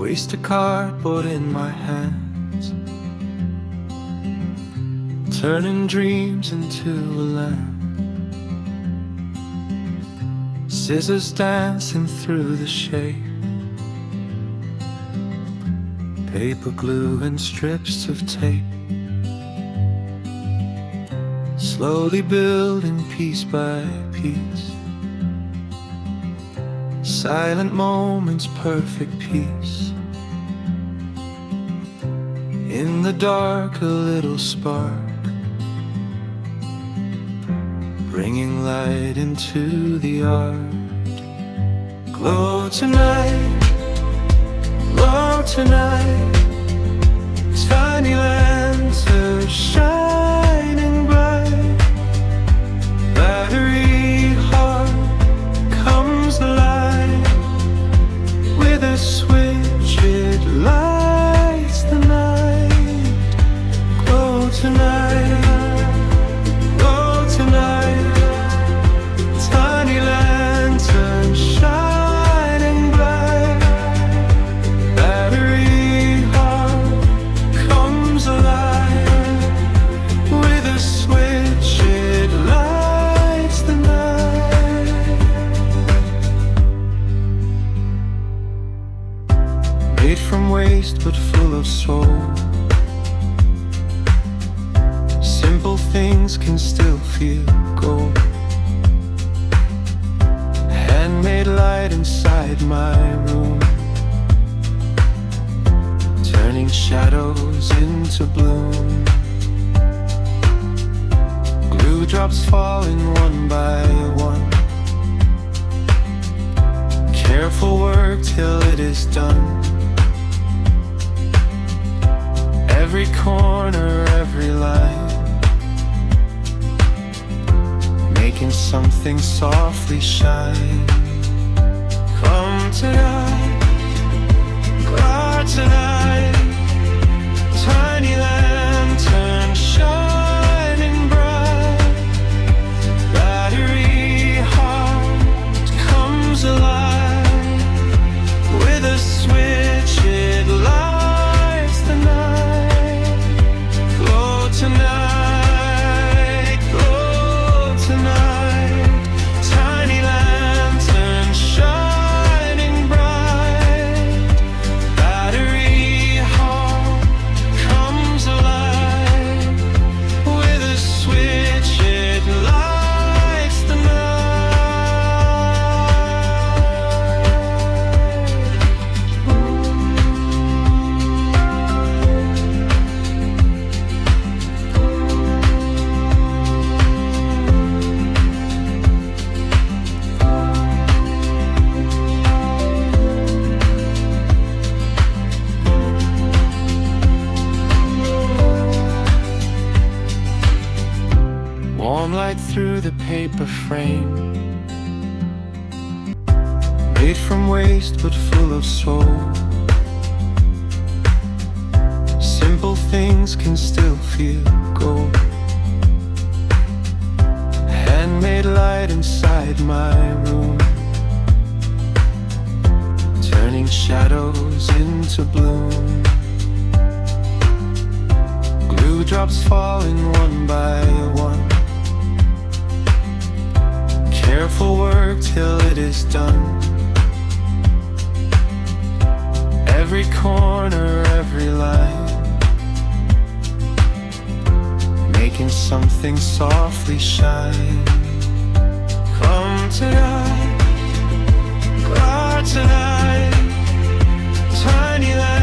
waste of cardboard in my hands, turning dreams into a lamp. Scissors dancing through the shade, paper glue and strips of tape, slowly building piece by piece. Silent moments, perfect peace. In the dark, a little spark, bringing light into the art. Glow tonight, glow tonight. Tiny lanterns shining bright. Battery heart comes alive. With a switch it lights the night. Glow tonight, glow tonight. Tiny lantern shining bright. Battery heart comes alive. With a switch it lights the night. Made from waste but full of soul. Simple things can still feel gold. Handmade light inside my room, turning shadows into bloom. Glue drops falling one by one. Careful work till it is done. Every corner, every line, making something softly shine. Come tonight, come tonight. Tiny lantern shining bright. Battery heart comes alive. With a switch it lights the night. Glow tonight, glow tonight. Tiny lantern shining bright. Battery heart comes alive. With a switch it lights the night. Warm light through the paper frame, made from waste but full of soul. Simple things can still feel gold. Handmade light inside my room, turning shadows into bloom. Glue drops falling one by one. Careful work till it is done. Every corner, every line, making something softly shine. Come tonight, come tonight. Tiny light